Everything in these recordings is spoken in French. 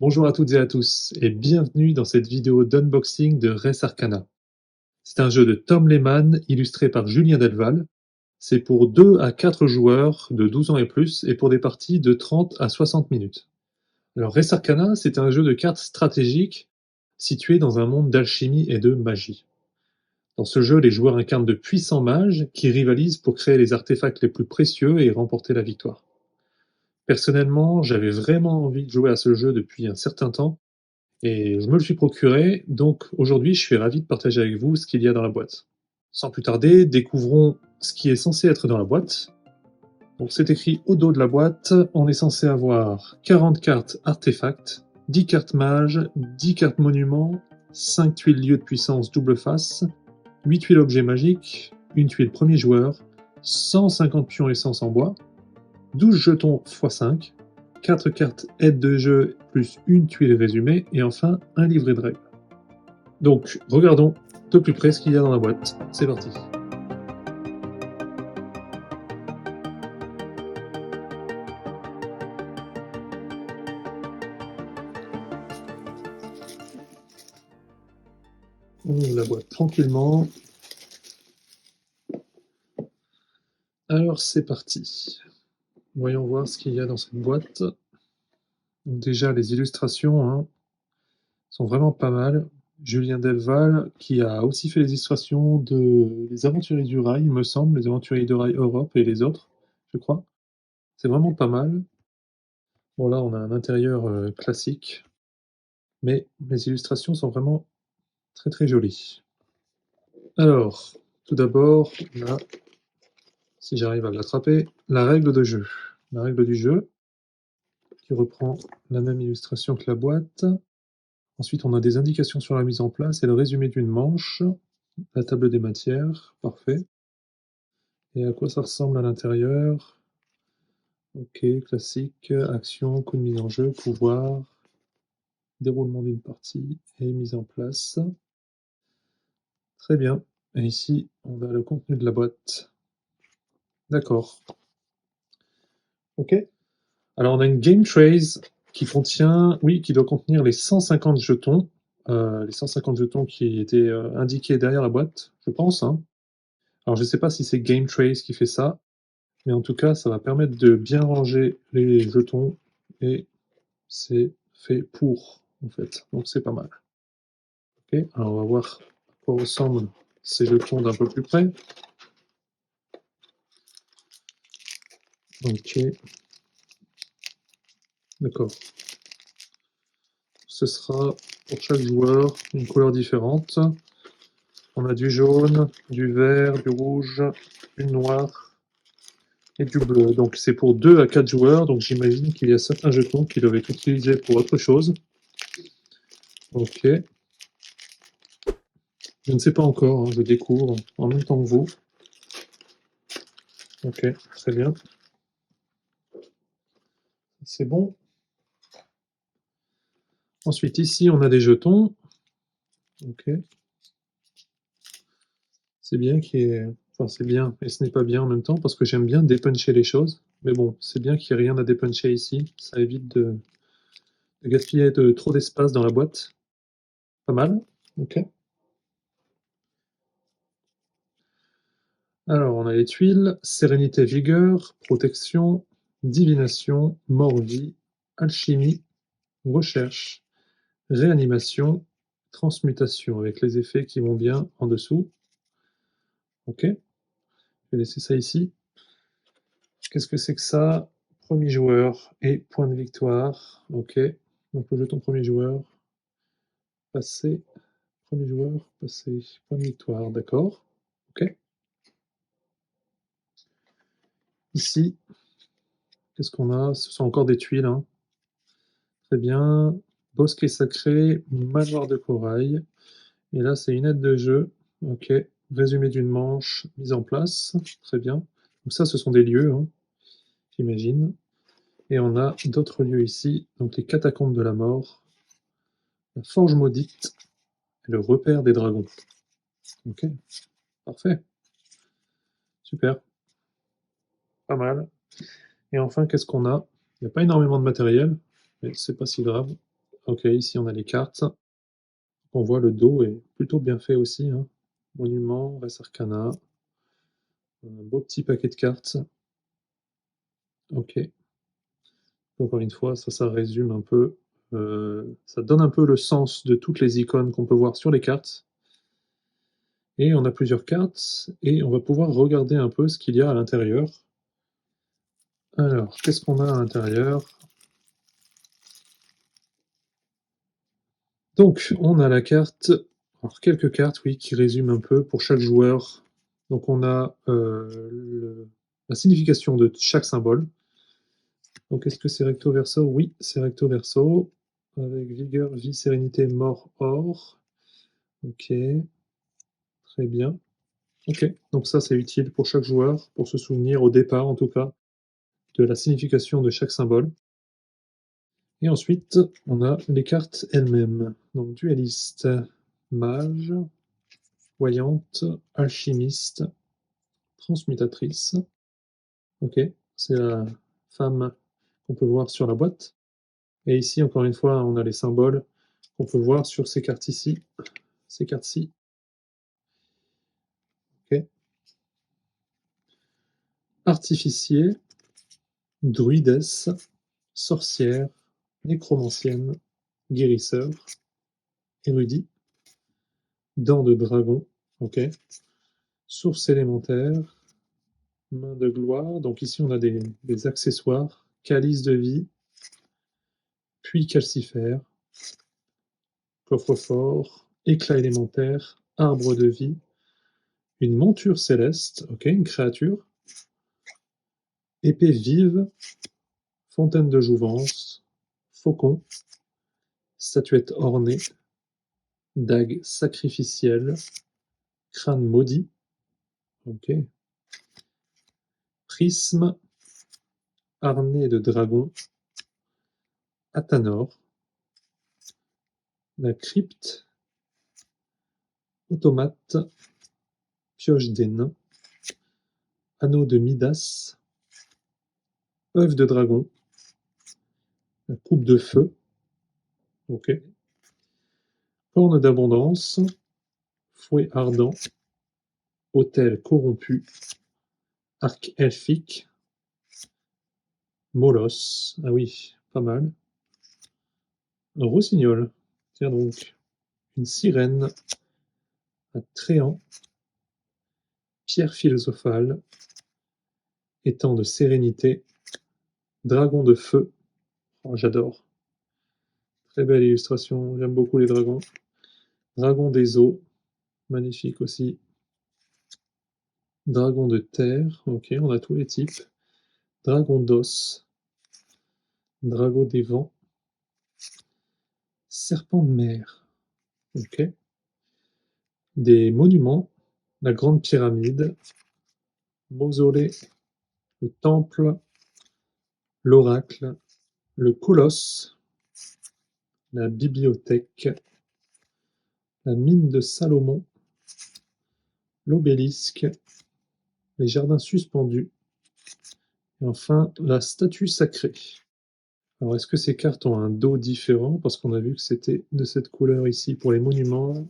Bonjour à toutes et à tous et bienvenue dans cette vidéo d'unboxing de Res Arcana. C'est un jeu de Tom Lehmann illustré par Julien Delval. C'est pour 2 à 4 joueurs de 12 ans et plus et pour des parties de 30 à 60 minutes. Alors Res Arcana, c'est un jeu de cartes stratégique situé dans un monde d'alchimie et de magie. Dans ce jeu, les joueurs incarnent de puissants mages qui rivalisent pour créer les artefacts les plus précieux et remporter la victoire. Personnellement, j'avais vraiment envie de jouer à ce jeu depuis un certain temps et je me le suis procuré, donc aujourd'hui je suis ravi de partager avec vous ce qu'il y a dans la boîte. Sans plus tarder, découvrons ce qui est censé être dans la boîte. Donc c'est écrit au dos de la boîte, on est censé avoir 40 cartes artefacts, 10 cartes mages, 10 cartes monuments, 5 tuiles lieux de puissance double face, 8 tuiles objets magiques, une tuile premier joueur, 150 pions essence en bois, 12 jetons x5, 4 cartes aide de jeu plus une tuile résumée, et enfin un livret de règles. Donc regardons de plus près ce qu'il y a dans la boîte. C'est parti. On ouvre la boîte tranquillement. Alors c'est parti. Voyons voir ce qu'il y a dans cette boîte. Donc, déjà les illustrations sont vraiment pas mal. Julien Delval qui a aussi fait les illustrations de Les Aventuriers du Rail, il me semble, Les Aventuriers du Rail Europe et les autres, je crois. C'est vraiment pas mal. Bon là on a un intérieur classique, mais les illustrations sont vraiment très très jolies. Alors, tout d'abord, là, si j'arrive à l'attraper, la règle de jeu. La règle du jeu, qui reprend la même illustration que la boîte. Ensuite, on a des indications sur la mise en place et le résumé d'une manche. La table des matières, parfait. Et à quoi ça ressemble à l'intérieur? Ok, classique, action, coup de mise en jeu, pouvoir, déroulement d'une partie et mise en place. Très bien. Et ici, on a le contenu de la boîte. D'accord. Ok. Alors, on a une game trace qui contient, oui, qui doit contenir les 150 jetons, les 150 jetons qui étaient indiqués derrière la boîte, je pense. Alors, je ne sais pas si c'est game trace qui fait ça, mais en tout cas, ça va permettre de bien ranger les jetons et c'est fait pour, en fait. Donc, c'est pas mal. Ok. Alors, on va voir à quoi ressemblent ces jetons d'un peu plus près. Ok. D'accord. Ce sera pour chaque joueur une couleur différente. On a du jaune, du vert, du rouge, du noir et du bleu. Donc c'est pour 2 à 4 joueurs, donc j'imagine qu'il y a certains jetons qui doivent être utilisés pour autre chose. Ok. Je ne sais pas encore, je découvre en même temps que vous. Ok, très bien. C'est bon. Ensuite, ici, on a des jetons. Ok. C'est bien qu'il y ait... Enfin, c'est bien, et ce n'est pas bien en même temps, parce que j'aime bien dépuncher les choses. Mais bon, c'est bien qu'il n'y ait rien à dépuncher ici. Ça évite de gaspiller trop d'espace dans la boîte. Pas mal. Ok. Alors, on a les tuiles, sérénité, vigueur, protection, divination, mort-vie, alchimie, recherche, réanimation, transmutation, avec les effets qui vont bien en dessous. Ok, je vais laisser ça ici. Qu'est-ce que c'est que ça? Premier joueur et point de victoire. Ok, donc le jeton premier joueur, passé, premier joueur, passé, point de victoire, d'accord. Ok. Ici, qu'est-ce qu'on a? Ce sont encore des tuiles, Très bien. Bosquet sacré, manoir de corail. Et là, c'est une aide de jeu. Ok. Résumé d'une manche, mise en place. Très bien. Donc ça, ce sont des lieux, j'imagine. Et on a d'autres lieux ici. Donc les catacombes de la mort, la forge maudite et le repère des dragons. Ok. Parfait. Super. Pas mal. Et enfin, qu'est-ce qu'on a? Il n'y a pas énormément de matériel, mais c'est pas si grave. OK, ici on a les cartes. On voit le dos est plutôt bien fait aussi, hein. Monument, Res Arcana, un beau petit paquet de cartes. OK. Encore une fois, ça résume un peu, ça donne un peu le sens de toutes les icônes qu'on peut voir sur les cartes. Et on a plusieurs cartes et on va pouvoir regarder un peu ce qu'il y a à l'intérieur. Alors, qu'est-ce qu'on a à l'intérieur? Donc, on a la carte, alors quelques cartes, oui, qui résument un peu pour chaque joueur. Donc on a, la signification de chaque symbole. Donc est-ce que c'est recto verso? Oui, c'est recto verso, avec vigueur, vie, sérénité, mort, or. OK, très bien. OK, donc ça, c'est utile pour chaque joueur, pour se souvenir, au départ en tout cas, de la signification de chaque symbole. Et ensuite, on a les cartes elles-mêmes. Donc dueliste, mage, voyante, alchimiste, transmutatrice. OK, c'est la femme qu'on peut voir sur la boîte. Et ici, encore une fois, on a les symboles qu'on peut voir sur ces cartes ici, ces cartes-ci. OK. Artificier, druidesse, sorcière, nécromancienne, guérisseur, érudit, dents de dragon, OK. Source élémentaire, main de gloire. Donc ici, on a des accessoires, calice de vie, puits calcifère, coffre-fort, éclat élémentaire, arbre de vie, une monture céleste, OK, une créature, épée vive, fontaine de jouvence, faucon, statuette ornée, dague sacrificielle, crâne maudit, OK, prisme, harnais de dragon, Athanor, la crypte, automate, pioche des nains, anneau de Midas, œuf de dragon, la coupe de feu, OK, corne d'abondance, fouet ardent, autel corrompu, arc elfique, molosse, ah oui, pas mal, un rossignol, tiens donc, une sirène, un tréant, pierre philosophale, étang de sérénité, dragon de feu, oh, j'adore, très belle illustration, j'aime beaucoup les dragons, dragon des eaux, magnifique aussi, dragon de terre, ok, on a tous les types, dragon d'os, dragon des vents, serpent de mer, ok, des monuments, la grande pyramide, mausolée, le temple, l'oracle, le colosse, la bibliothèque, la mine de Salomon, l'obélisque, les jardins suspendus, et enfin la statue sacrée. Alors est-ce que ces cartes ont un dos différent? Parce qu'on a vu que c'était de cette couleur ici pour les monuments.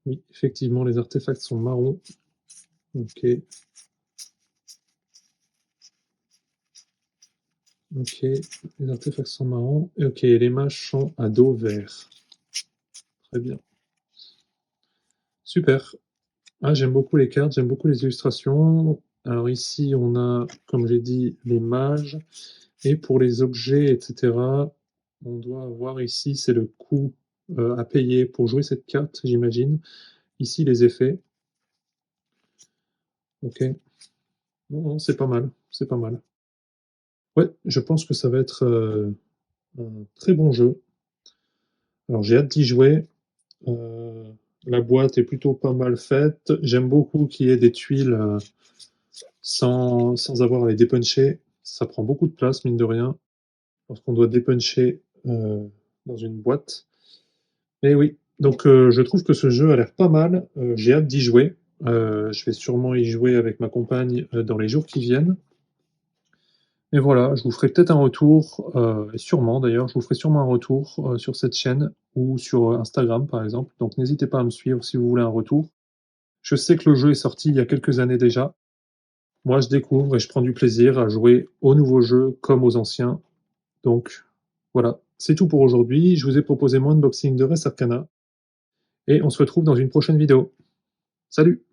Oui, effectivement, les artefacts sont marrons. Ok. Ok, les artefacts sont marrons. Ok, les mages sont à dos vert. Très bien. Super. Ah, j'aime beaucoup les cartes, j'aime beaucoup les illustrations. Alors ici, on a, comme j'ai dit, les mages. Et pour les objets, etc., on doit avoir ici, c'est le coût à payer pour jouer cette carte, j'imagine. Ici, les effets. Ok. Non, non, c'est pas mal, c'est pas mal. Ouais, je pense que ça va être un très bon jeu. Alors j'ai hâte d'y jouer. Euh, la boîte est plutôt pas mal faite. J'aime beaucoup qu'il y ait des tuiles sans avoir à les dépuncher. Ça prend beaucoup de place, mine de rien, lorsqu'on doit dépuncher dans une boîte. Mais oui, donc je trouve que ce jeu a l'air pas mal. J'ai hâte d'y jouer. Je vais sûrement y jouer avec ma compagne dans les jours qui viennent. et voilà, je vous ferai peut-être un retour, et sûrement d'ailleurs, je vous ferai sûrement un retour, sur cette chaîne ou sur, Instagram par exemple, donc n'hésitez pas à me suivre si vous voulez un retour. Je sais que le jeu est sorti il y a quelques années déjà. Moi, je découvre et je prends du plaisir à jouer aux nouveaux jeux comme aux anciens, donc voilà, c'est tout pour aujourd'hui. Je vous ai proposé mon unboxing de Res Arcana et on se retrouve dans une prochaine vidéo. Salut!